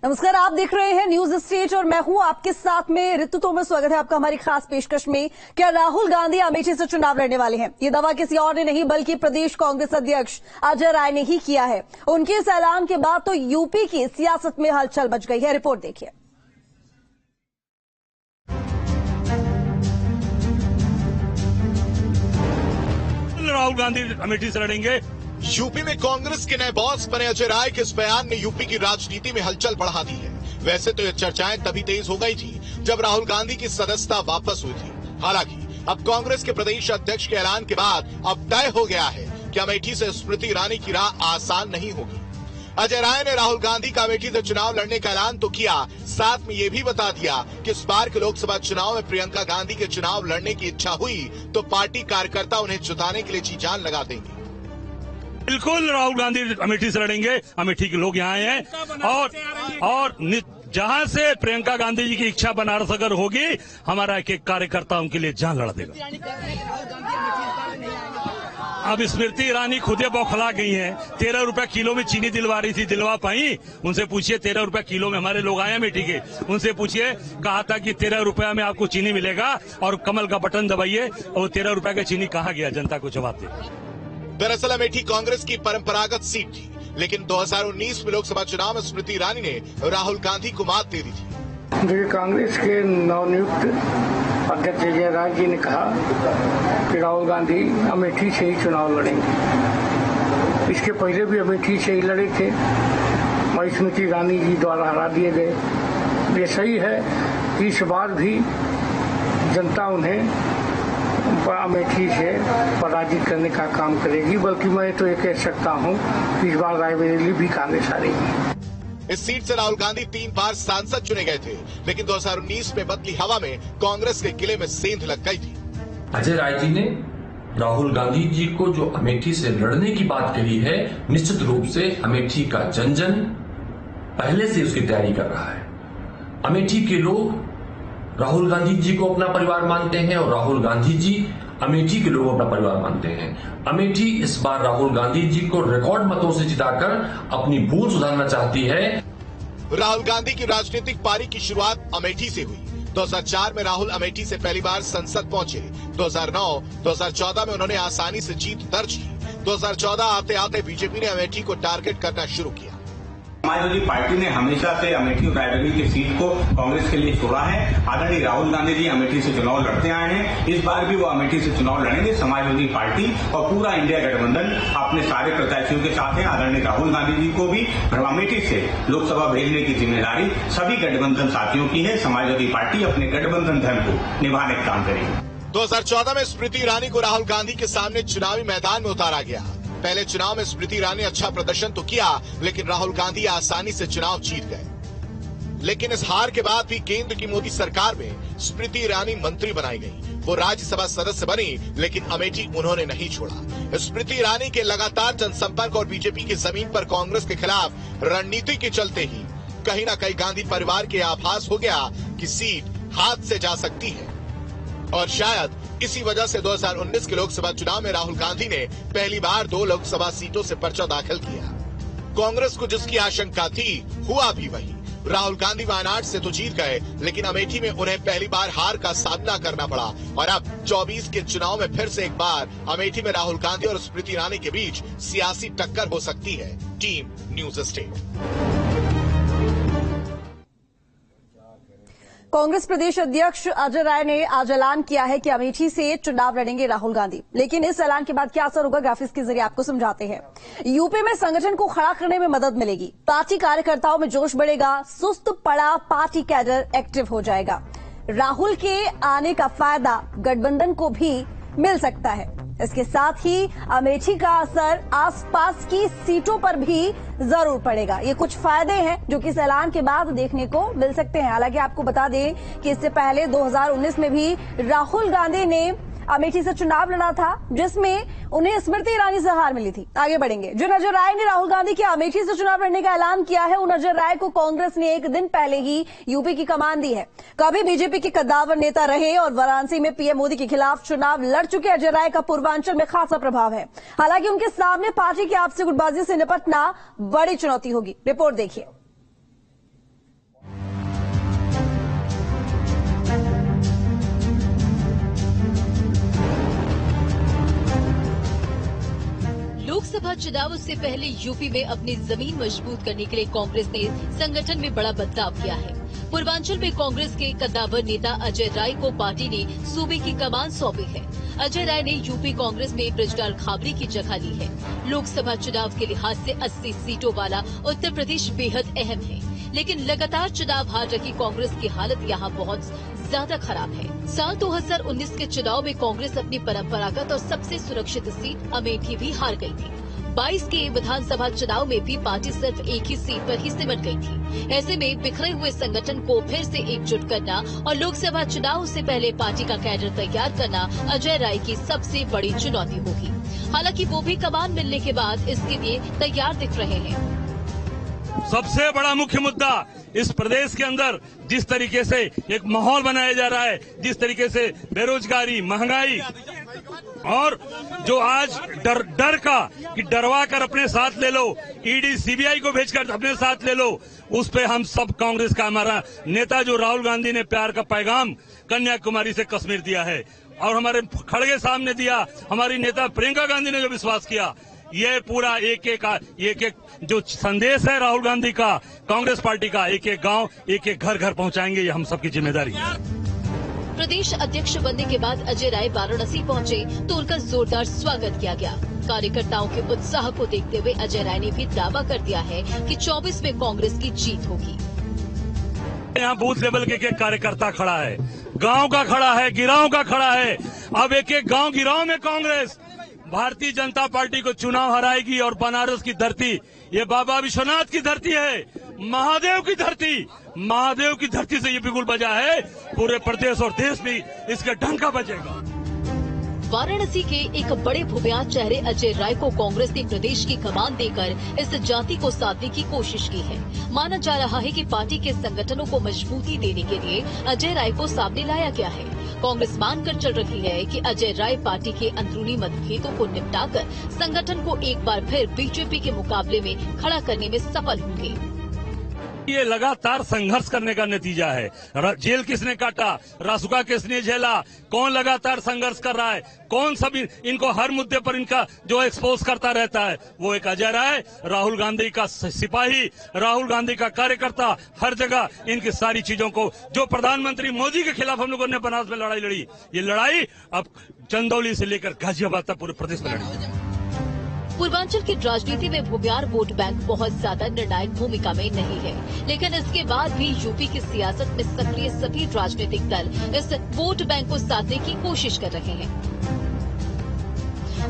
नमस्कार, आप देख रहे हैं न्यूज स्टेट और मैं हूं आपके साथ में ऋतु तोमर। स्वागत है आपका हमारी खास पेशकश में। क्या राहुल गांधी अमेठी से चुनाव लड़ने वाले हैं? ये दावा किसी और ने नहीं बल्कि प्रदेश कांग्रेस अध्यक्ष अजय राय ने ही किया है। उनके इस ऐलान के बाद तो यूपी की सियासत में हलचल मच गई है। रिपोर्ट देखिए। राहुल गांधी अमेठी से लड़ेंगे। यूपी में कांग्रेस के नए बॉस बने अजय राय के इस बयान ने यूपी की राजनीति में हलचल बढ़ा दी है। वैसे तो ये चर्चाएं तभी तेज हो गई थी जब राहुल गांधी की सदस्यता वापस हुई थी। हालांकि अब कांग्रेस के प्रदेश अध्यक्ष के ऐलान के बाद अब तय हो गया है कि अमेठी से स्मृति ईरानी की राह आसान नहीं होगी। अजय राय ने राहुल गांधी का अमेठी से चुनाव लड़ने का ऐलान तो किया, साथ में ये भी बता दिया कि इस बार के लोकसभा चुनाव में प्रियंका गांधी के चुनाव लड़ने की इच्छा हुई तो पार्टी कार्यकर्ता उन्हें जिताने के लिए जी जान लगा देंगे। बिल्कुल राहुल गांधी अमेठी से लड़ेंगे। अमेठी के लोग यहाँ आए हैं और जहाँ से प्रियंका गांधी जी की इच्छा बनारस अगर होगी, हमारा एक एक कार्यकर्ता उनके लिए जान लड़ा देगा। अब स्मृति ईरानी खुदे बौखला गई हैं। 13 रुपए किलो में चीनी दिलवा रही थी, दिलवा पाई? उनसे पूछिए। 13 रुपए किलो में हमारे लोग आए अमेठी के, उनसे पूछिए। कहा था कि 13 रुपया में आपको चीनी मिलेगा और कमल का बटन दबाइए, और 13 रुपए का चीनी कहा गया? जनता को जवाब दे। दरअसल अमेठी कांग्रेस की परंपरागत सीट थी, लेकिन 2019 में लोकसभा चुनाव में स्मृति ईरानी ने राहुल गांधी को मात दे दी थी। देखिए, कांग्रेस के नवनियुक्त अध्यक्ष अजय राय जी ने कहा कि राहुल गांधी अमेठी से ही चुनाव लड़ेंगे। इसके पहले भी अमेठी से ही लड़े थे और स्मृति ईरानी जी द्वारा हरा दिए गए। ये सही है कि इस बार भी जनता उन्हें अमेठी से पराजित करने का काम करेगी। बल्कि मैं तो ये कह सकता हूँ कि इस बार रायबरेली भी कांग्रेस हारेगी। इस सीट से राहुल गांधी 3 बार सांसद चुने गए थे, लेकिन 2019 में बदली हवा में कांग्रेस के किले में सेंध लग गई थी। अजय राय जी ने राहुल गांधी जी को जो अमेठी से लड़ने की बात कही है, निश्चित रूप से अमेठी का जन जन पहले से उसकी तैयारी कर रहा है। अमेठी के लोग राहुल गांधी जी को अपना परिवार मानते हैं और राहुल गांधी जी अमेठी के लोग अपना परिवार मानते हैं। अमेठी इस बार राहुल गांधी जी को रिकॉर्ड मतों से जिताकर अपनी भूल सुधारना चाहती है। राहुल गांधी की राजनीतिक पारी की शुरुआत अमेठी से हुई। 2004 में राहुल अमेठी से पहली बार संसद पहुंचे। 2009, 2014 में उन्होंने आसानी से जीत दर्ज की। 2014 आते आते बीजेपी ने अमेठी को टारगेट करना शुरू किया। समाजवादी पार्टी ने हमेशा से अमेठी और रायबरेली की सीट को कांग्रेस के लिए छोड़ा है। आदरणीय राहुल गांधी जी अमेठी से चुनाव लड़ते आए हैं, इस बार भी वो अमेठी से चुनाव लड़ेंगे। समाजवादी पार्टी और पूरा इंडिया गठबंधन अपने सारे प्रत्याशियों के साथ है। आदरणीय राहुल गांधी जी को भी अमेठी से लोकसभा भेजने की जिम्मेदारी सभी गठबंधन साथियों की है। समाजवादी पार्टी अपने गठबंधन धर्म को निभाने का काम करेगी। 2014 में स्मृति ईरानी को राहुल गांधी के सामने चुनावी मैदान में उतारा गया। पहले चुनाव में स्मृति ईरानी ने अच्छा प्रदर्शन तो किया, लेकिन राहुल गांधी आसानी से चुनाव जीत गए। लेकिन इस हार के बाद भी केंद्र की मोदी सरकार में स्मृति ईरानी मंत्री बनाई गई। वो राज्यसभा सदस्य बनी, लेकिन अमेठी उन्होंने नहीं छोड़ा। स्मृति ईरानी के लगातार जनसंपर्क और बीजेपी की जमीन पर कांग्रेस के खिलाफ रणनीति के चलते ही कहीं न कहीं गांधी परिवार के आभास हो गया कि सीट हाथ से जा सकती है। और शायद इसी वजह से 2019 के लोकसभा चुनाव में राहुल गांधी ने पहली बार 2 लोकसभा सीटों से पर्चा दाखिल किया। कांग्रेस को जिसकी आशंका थी, हुआ भी वही। राहुल गांधी वायनाड से तो जीत गए, लेकिन अमेठी में उन्हें पहली बार हार का सामना करना पड़ा। और अब 24 के चुनाव में फिर से एक बार अमेठी में राहुल गांधी और स्मृति ईरानी के बीच सियासी टक्कर हो सकती है। Team news state. कांग्रेस प्रदेश अध्यक्ष अजय राय ने आज ऐलान किया है कि अमेठी से चुनाव लड़ेंगे राहुल गांधी। लेकिन इस ऐलान के बाद क्या असर होगा, ग्राफिक्स के जरिए आपको समझाते हैं। यूपी में संगठन को खड़ा करने में मदद मिलेगी, पार्टी कार्यकर्ताओं में जोश बढ़ेगा, सुस्त पड़ा पार्टी कैडर एक्टिव हो जाएगा। राहुल के आने का फायदा गठबंधन को भी मिल सकता है। इसके साथ ही अमेठी का असर आसपास की सीटों पर भी जरूर पड़ेगा। ये कुछ फायदे हैं जो कि इस ऐलान के बाद देखने को मिल सकते हैं। हालांकि आपको बता दें कि इससे पहले 2019 में भी राहुल गांधी ने अमेठी से चुनाव लड़ा था, जिसमें उन्हें स्मृति ईरानी से हार मिली थी। आगे बढ़ेंगे। जिन अजय राय ने राहुल गांधी के अमेठी से चुनाव लड़ने का ऐलान किया है, उन अजय राय को कांग्रेस ने एक दिन पहले ही यूपी की कमान दी है। कभी बीजेपी के कद्दावर नेता रहे और वाराणसी में पीएम मोदी के खिलाफ चुनाव लड़ चुके अजय राय का पूर्वांचल में खासा प्रभाव है। हालांकि उनके सामने पार्टी की आपसी गुटबाजी से निपटना बड़ी चुनौती होगी। रिपोर्ट देखिए। लोकसभा चुनाव से पहले यूपी में अपनी जमीन मजबूत करने के लिए कांग्रेस ने संगठन में बड़ा बदलाव किया है। पूर्वांचल में कांग्रेस के कद्दावर नेता अजय राय को पार्टी ने सूबे की कमान सौंपी है। अजय राय ने यूपी कांग्रेस में ब्रजलाल खाबरी की जगह ली है। लोकसभा चुनाव के लिहाज से 80 सीटों वाला उत्तर प्रदेश बेहद अहम है, लेकिन लगातार चुनाव हार रही कांग्रेस की हालत यहाँ बहुत ज्यादा खराब है। साल 2019 के चुनाव में कांग्रेस अपनी परंपरागत और सबसे सुरक्षित सीट अमेठी भी हार गई थी। 22 के विधानसभा चुनाव में भी पार्टी सिर्फ एक ही सीट पर ही सिमट गई थी। ऐसे में बिखरे हुए संगठन को फिर से एकजुट करना और लोकसभा चुनाव से पहले पार्टी का कैडर तैयार करना अजय राय की सबसे बड़ी चुनौती होगी। हालांकि वो भी कमान मिलने के बाद इसके लिए तैयार दिख रहे हैं। सबसे बड़ा मुख्य मुद्दा इस प्रदेश के अंदर जिस तरीके से एक माहौल बनाया जा रहा है, जिस तरीके से बेरोजगारी, महंगाई और जो आज डर का कि डरवा कर अपने साथ ले लो, ईडी सीबीआई को भेजकर अपने साथ ले लो, उस पे हम सब कांग्रेस का हमारा नेता जो राहुल गांधी ने प्यार का पैगाम कन्याकुमारी से कश्मीर दिया है और हमारे खड़गे सामने दिया, हमारी नेता प्रियंका गांधी ने जो विश्वास किया, ये पूरा एक एक जो संदेश है राहुल गांधी का, कांग्रेस पार्टी का, एक एक गांव, एक एक घर घर पहुंचाएंगे, ये हम सबकी जिम्मेदारी है। प्रदेश अध्यक्ष बनने के बाद अजय राय वाराणसी पहुंचे तो उनका जोरदार स्वागत किया गया। कार्यकर्ताओं के उत्साह को देखते हुए अजय राय ने भी दावा कर दिया है कि 24 में कांग्रेस की जीत होगी। यहाँ बूथ लेवल के एक कार्यकर्ता खड़ा है, गांव का खड़ा है, गिरांव का खड़ा है। अब एक एक गांव गिरांव में कांग्रेस भारतीय जनता पार्टी को चुनाव हराएगी और बनारस की धरती ये बाबा विश्वनाथ की धरती है, महादेव की धरती, महादेव की धरती से ये बिगुल बजा है, पूरे प्रदेश और देश भी इसके डंका बजेगा। वाराणसी के एक बड़े भूमियार चेहरे अजय राय को कांग्रेस ने प्रदेश की कमान देकर इस जाति को साधने की कोशिश की है। माना जा रहा है कि पार्टी के संगठनों को मजबूती देने के लिए अजय राय को सामने लाया गया है। कांग्रेस मानकर चल रही है कि अजय राय पार्टी के अंदरूनी मतभेदों को निपटाकर संगठन को एक बार फिर बीजेपी के मुकाबले में खड़ा करने में सफल होंगे। ये लगातार संघर्ष करने का नतीजा है। जेल किसने काटा, रासुका किसने झेला, कौन लगातार संघर्ष कर रहा है, कौन सब इनको हर मुद्दे पर इनका जो एक्सपोज करता रहता है, वो एक अजय राय, राहुल गांधी का सिपाही, राहुल गांधी का कार्यकर्ता, हर जगह इनकी सारी चीजों को जो प्रधानमंत्री मोदी के खिलाफ हम लोगों ने बनारस में लड़ाई लड़ी, ये लड़ाई अब चंदौली से लेकर गाजियाबाद तक पूरे प्रदेश में लड़ी। पूर्वांचल की राजनीति में भूमियार वोट बैंक बहुत ज्यादा निर्णायक भूमिका में नहीं है, लेकिन इसके बाद भी यूपी की सियासत में सक्रिय सभी राजनीतिक दल इस वोट बैंक को साधने की कोशिश कर रहे हैं।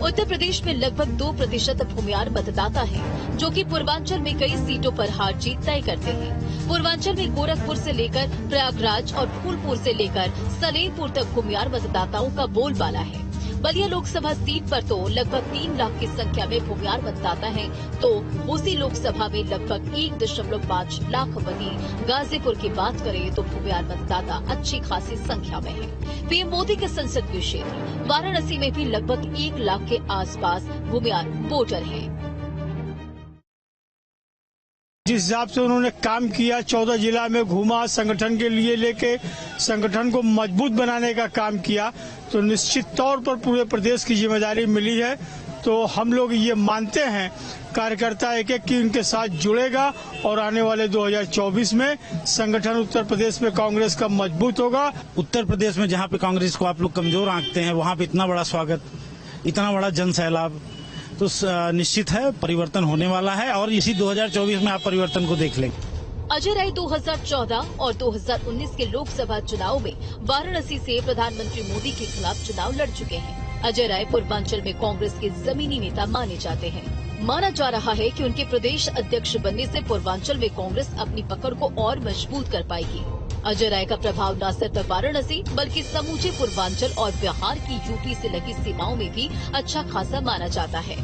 उत्तर प्रदेश में लगभग 2% भूमियार मतदाता हैं, जो कि पूर्वांचल में कई सीटों पर हार जीत तय करते हैं। पूर्वांचल में गोरखपुर से लेकर प्रयागराज और फूलपुर से लेकर सलेमपुर तक भूमियार मतदाताओं का बोलबाला है। बलिया लोकसभा सीट पर तो लगभग 3 लाख की संख्या में भूमियार मतदाता हैं, तो उसी लोकसभा में लगभग 1.5 लाख। वहीं गाजीपुर की बात करें तो भूमियार मतदाता अच्छी खासी संख्या में है। पीएम मोदी के संसदीय क्षेत्र वाराणसी में भी लगभग 1 लाख के आसपास भूमियार वोटर हैं। जिस हिसाब से उन्होंने काम किया, 14 जिला में घूमा, संगठन के लिए लेके संगठन को मजबूत बनाने का काम किया, तो निश्चित तौर पर पूरे प्रदेश की जिम्मेदारी मिली है। तो हम लोग ये मानते हैं कार्यकर्ता एक एक की उनके साथ जुड़ेगा और आने वाले 2024 में संगठन उत्तर प्रदेश में कांग्रेस का मजबूत होगा। उत्तर प्रदेश में जहाँ पे कांग्रेस को आप लोग कमजोर आंकते हैं, वहाँ पे इतना बड़ा स्वागत, इतना बड़ा जन सैलाब, तो निश्चित है परिवर्तन होने वाला है और इसी 2024 में आप परिवर्तन को देख लेंगे। अजय राय 2014 और 2019 के लोकसभा चुनाव में वाराणसी से प्रधानमंत्री मोदी के खिलाफ चुनाव लड़ चुके हैं। अजय राय पूर्वांचल में कांग्रेस के जमीनी नेता माने जाते हैं। माना जा रहा है कि उनके प्रदेश अध्यक्ष बनने से पूर्वांचल में कांग्रेस अपनी पकड़ को और मजबूत कर पाएगी। अजय राय का प्रभाव न सिर्फ वाराणसी बल्कि समूचे पूर्वांचल और बिहार की यूपी से लगी सीमाओं में भी अच्छा खासा माना जाता है।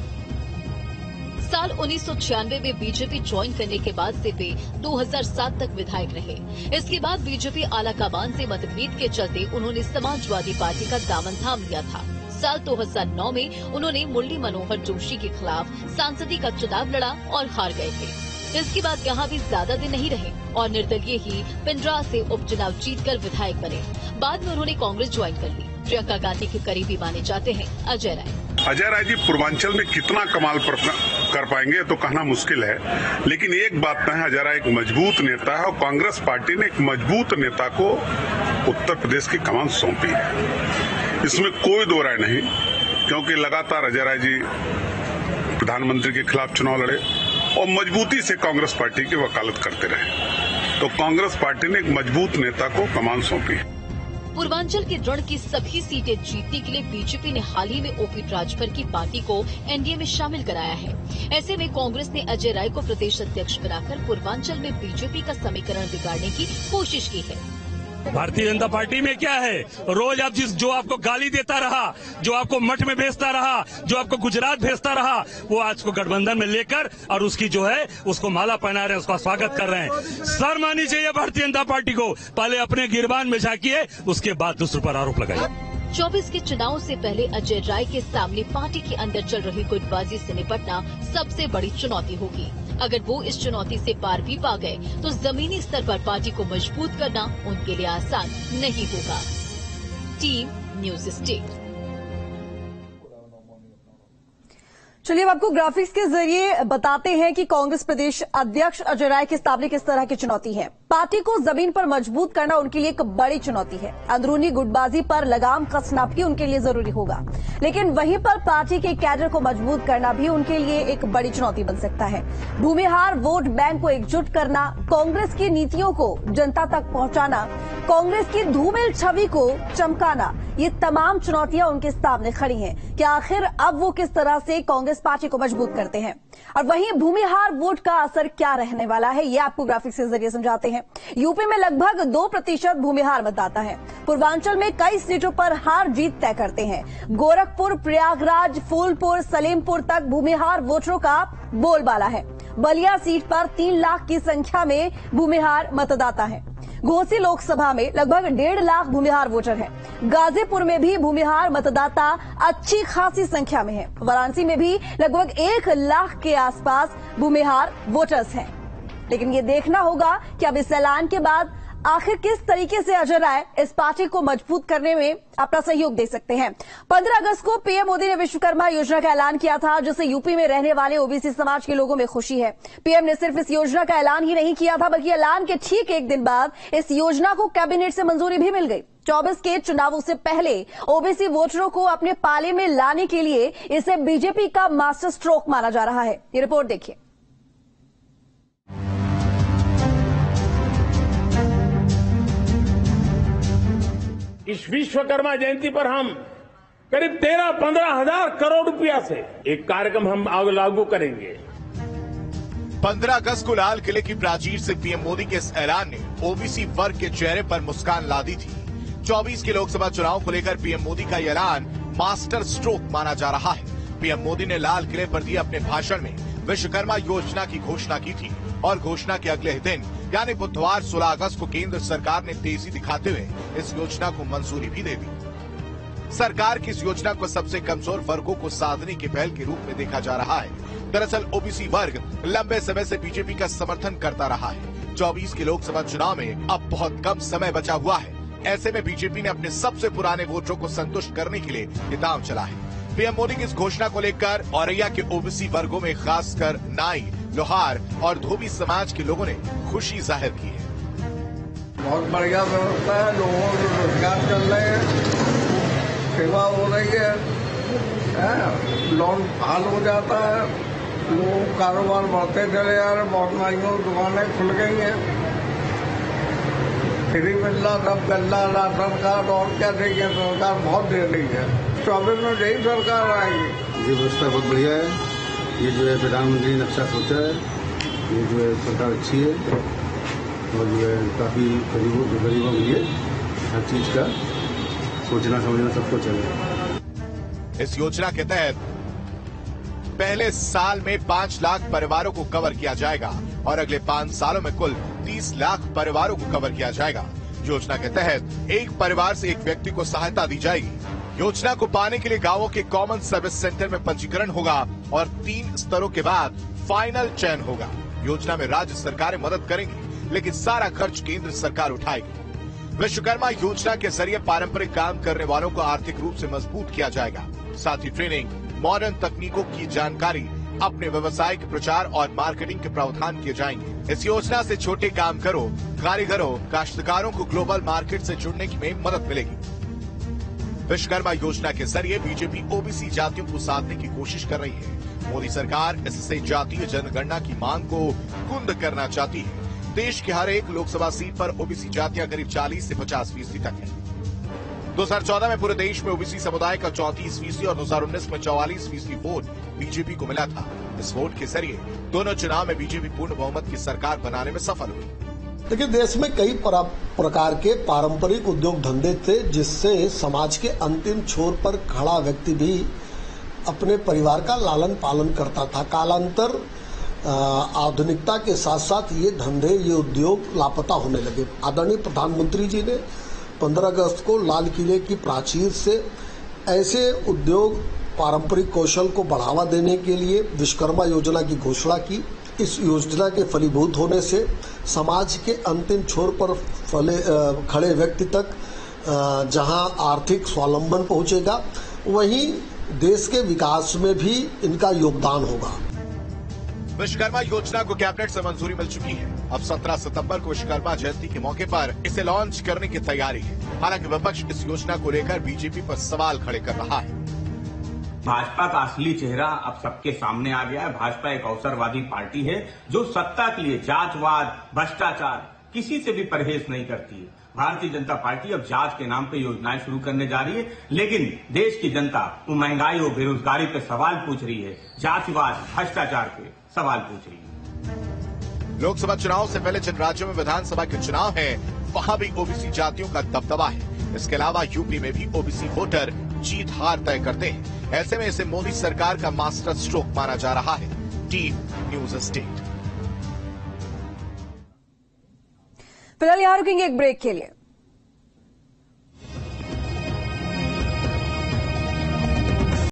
साल 1996 में बीजेपी ज्वाइन करने के बाद से वे 2007 तक विधायक रहे। इसके बाद बीजेपी आलाकमान से मतभेद के चलते उन्होंने समाजवादी पार्टी का दामन थाम लिया था। साल 2009 में उन्होंने मुरली मनोहर जोशी के खिलाफ सांसदी का चुनाव लड़ा और हार गए थे। इसके बाद यहाँ भी ज्यादा दिन नहीं रहे और निर्दलीय ही पिंडरा से उपचुनाव जीतकर विधायक बने। बाद में उन्होंने कांग्रेस ज्वाइन कर ली। प्रियंका गांधी के करीबी माने जाते हैं अजय राय। अजय राय जी पूर्वांचल में कितना कमाल कर पाएंगे तो कहना मुश्किल है, लेकिन एक बात है, अजय राय एक मजबूत नेता है और कांग्रेस पार्टी ने एक मजबूत नेता को उत्तर प्रदेश की कमान सौंपी है। इसमें कोई दो राय नहीं, क्योंकि लगातार अजय राय जी प्रधानमंत्री के खिलाफ चुनाव लड़े और मजबूती से कांग्रेस पार्टी की वकालत करते रहे, तो कांग्रेस पार्टी ने एक मजबूत नेता को कमान सौंपी है। पूर्वांचल के रण की सभी सीटें जीतने के लिए बीजेपी ने हाल ही में ओपी राजभर की पार्टी को एनडीए में शामिल कराया है। ऐसे में कांग्रेस ने अजय राय को प्रदेश अध्यक्ष बनाकर पूर्वांचल में बीजेपी का समीकरण बिगाड़ने की कोशिश की है। भारतीय जनता पार्टी में क्या है, रोज आप जो आपको गाली देता रहा, जो आपको मठ में भेजता रहा, जो आपको गुजरात भेजता रहा, वो आज को गठबंधन में लेकर और उसकी जो है उसको माला पहना रहे हैं, उसका स्वागत कर रहे हैं। शर्म आनी चाहिए भारतीय जनता पार्टी को। पहले अपने गिरबान में झांकिए, उसके बाद दूसरों पर आरोप लगाइए। 24 के चुनाव से पहले अजय राय के सामने पार्टी के अंदर चल रही गुटबाजी से निपटना सबसे बड़ी चुनौती होगी। अगर वो इस चुनौती से पार भी पा गए तो जमीनी स्तर पर पार्टी को मजबूत करना उनके लिए आसान नहीं होगा। Team news state. चलिए अब आपको ग्राफिक्स के जरिए बताते हैं कि कांग्रेस प्रदेश अध्यक्ष अजय राय के सामने किस तरह की चुनौती है। पार्टी को जमीन पर मजबूत करना उनके लिए एक बड़ी चुनौती है। अंदरूनी गुटबाजी पर लगाम कसना भी उनके लिए जरूरी होगा, लेकिन वहीं पर पार्टी के कैडर को मजबूत करना भी उनके लिए एक बड़ी चुनौती बन सकता है। भूमिहार वोट बैंक को एकजुट करना, कांग्रेस की नीतियों को जनता तक पहुंचाना, कांग्रेस की धूमिल छवि को चमकाना, ये तमाम चुनौतियां उनके सामने खड़ी हैं कि आखिर अब वो किस तरह से कांग्रेस पार्टी को मजबूत करते हैं। और वहीं भूमिहार वोट का असर क्या रहने वाला है, ये आपको ग्राफिक्स के जरिए समझाते हैं। यूपी में लगभग 2% भूमिहार मतदाता है। पूर्वांचल में कई सीटों पर हार जीत तय करते हैं। गोरखपुर, प्रयागराज, फूलपुर, सलेमपुर तक भूमिहार वोटरों का बोलबाला है। बलिया सीट पर 3 लाख की संख्या में भूमिहार मतदाता है। घोसी लोकसभा में लगभग 1.5 लाख भूमिहार वोटर हैं। गाजीपुर में भी भूमिहार मतदाता अच्छी खासी संख्या में है। वाराणसी में भी लगभग 1 लाख के आसपास भूमिहार वोटर्स हैं। लेकिन ये देखना होगा कि अब इस ऐलान के बाद आखिर किस तरीके से अजय राय इस पार्टी को मजबूत करने में अपना सहयोग दे सकते हैं। 15 अगस्त को पीएम मोदी ने विश्वकर्मा योजना का ऐलान किया था, जिससे यूपी में रहने वाले ओबीसी समाज के लोगों में खुशी है। पीएम ने सिर्फ इस योजना का ऐलान ही नहीं किया था, बल्कि ऐलान के ठीक एक दिन बाद इस योजना को कैबिनेट से मंजूरी भी मिल गई। 24 के चुनावों से पहले ओबीसी वोटरों को अपने पाले में लाने के लिए इसे बीजेपी का मास्टर स्ट्रोक माना जा रहा है। ये रिपोर्ट देखिए। इस विश्वकर्मा जयंती पर हम करीब 13-15 हजार करोड़ रुपया से एक कार्यक्रम हम लागू करेंगे। 15 अगस्त को लाल किले की प्राचीर से पीएम मोदी के इस ऐलान ने ओबीसी वर्ग के चेहरे पर मुस्कान ला दी थी। 24 के लोकसभा चुनाव को लेकर पीएम मोदी का ये ऐलान मास्टर स्ट्रोक माना जा रहा है। पीएम मोदी ने लाल किले पर दिए अपने भाषण में विश्वकर्मा योजना की घोषणा की थी और घोषणा के अगले ही दिन यानी बुधवार 16 अगस्त को केंद्र सरकार ने तेजी दिखाते हुए इस योजना को मंजूरी भी दे दी। सरकार की इस योजना को सबसे कमजोर वर्गों को साधने की पहल के रूप में देखा जा रहा है। दरअसल ओबीसी वर्ग लंबे समय से बीजेपी का समर्थन करता रहा है। 24 के लोकसभा चुनाव में अब बहुत कम समय बचा हुआ है। ऐसे में बीजेपी ने अपने सबसे पुराने वोटरों को संतुष्ट करने के लिए ये दांव चला है। पीएम मोदी की इस घोषणा को लेकर औरैया के ओबीसी वर्गों में खासकर नाई, लोहार और धोबी समाज के लोगों ने खुशी जाहिर की है। बहुत बढ़िया व्यवस्था है, लोगों के रोजगार चल रहे हैं, सेवा हो रही है, लोन हाल हो जाता है, लोग कारोबार बढ़ते चले जा रहे, बहुत महंगी दुकानें खुल गई हैं, फ्री मिलना सब गल्ला राशन कार्ड और क्या देंगे, सरकार बहुत दे रही है। 24 में यही सरकार आएगी। ये व्यवस्था बहुत बढ़िया है। ये जो है प्रधानमंत्री ने अच्छा सोचा है। ये जो है सरकार अच्छी है और जो है काफी गरीबों के लिए हर चीज का सोचना समझना सबको चाहिए। इस योजना के तहत पहले साल में 5 लाख परिवारों को कवर किया जाएगा और अगले 5 सालों में कुल 30 लाख परिवारों को कवर किया जाएगा। योजना के तहत एक परिवार से एक व्यक्ति को सहायता दी जाएगी। योजना को पाने के लिए गांवों के कॉमन सर्विस सेंटर में पंजीकरण होगा और 3 स्तरों के बाद फाइनल चयन होगा। योजना में राज्य सरकारें मदद करेंगी, लेकिन सारा खर्च केंद्र सरकार उठाएगी। विश्वकर्मा योजना के जरिए पारंपरिक काम करने वालों को आर्थिक रूप से मजबूत किया जाएगा। साथ ही ट्रेनिंग, मॉडर्न तकनीकों की जानकारी, अपने व्यवसाय के प्रचार और मार्केटिंग के प्रावधान किए जाएंगे। इस योजना से छोटे कामगारों, कारीगरों, काश्तकारों को ग्लोबल मार्केट से जुड़ने में मदद मिलेगी। विश्वकर्मा योजना के जरिए बीजेपी ओबीसी जातियों को साधने की कोशिश कर रही है। मोदी सरकार इससे जातीय जनगणना की मांग को कुंद करना चाहती है। देश के हर एक लोकसभा सीट पर ओबीसी जातियां करीब 40 से 50% तक है। 2014 में पूरे देश में ओबीसी समुदाय का 34% और 2019 में 44% वोट बीजेपी को मिला था। इस वोट के जरिए दोनों चुनाव में बीजेपी पूर्ण बहुमत की सरकार बनाने में सफल हुई। देखिए, देश में कई प्रकार के पारंपरिक उद्योग धंधे थे जिससे समाज के अंतिम छोर पर खड़ा व्यक्ति भी अपने परिवार का लालन पालन करता था। कालांतर आधुनिकता के साथ साथ ये धंधे, ये उद्योग लापता होने लगे। आदरणीय प्रधानमंत्री जी ने 15 अगस्त को लाल किले की प्राचीर से ऐसे उद्योग, पारंपरिक कौशल को बढ़ावा देने के लिए विश्वकर्मा योजना की घोषणा की। इस योजना के फलीभूत होने से समाज के अंतिम छोर पर खड़े व्यक्ति तक जहां आर्थिक स्वावलंबन पहुंचेगा, वहीं देश के विकास में भी इनका योगदान होगा। विश्वकर्मा योजना को कैबिनेट से मंजूरी मिल चुकी है। अब 17 सितंबर को विश्वकर्मा जयंती के मौके पर इसे लॉन्च करने की तैयारी है। हालांकि विपक्ष इस योजना को लेकर बीजेपी पर सवाल खड़े कर रहा है। भाजपा का असली चेहरा अब सबके सामने आ गया है। भाजपा एक अवसरवादी पार्टी है जो सत्ता के लिए जातवाद, भ्रष्टाचार, किसी से भी परहेज नहीं करती है। भारतीय जनता पार्टी अब जात के नाम पे योजनाएं शुरू करने जा रही है, लेकिन देश की जनता वो महंगाई और बेरोजगारी पे सवाल पूछ रही है, जातिवाद, भ्रष्टाचार पे सवाल पूछ रही है। लोकसभा चुनाव से पहले जिन राज्यों में विधानसभा के चुनाव है, वहां भी ओबीसी जातियों का दबदबा है। इसके अलावा यूपी में भी ओबीसी वोटर जीत हार तय करते हैं। ऐसे में इसे मोदी सरकार का मास्टर स्ट्रोक माना जा रहा है। Team news state. फिलहाल यहाँ रुकेंगे एक ब्रेक के लिए।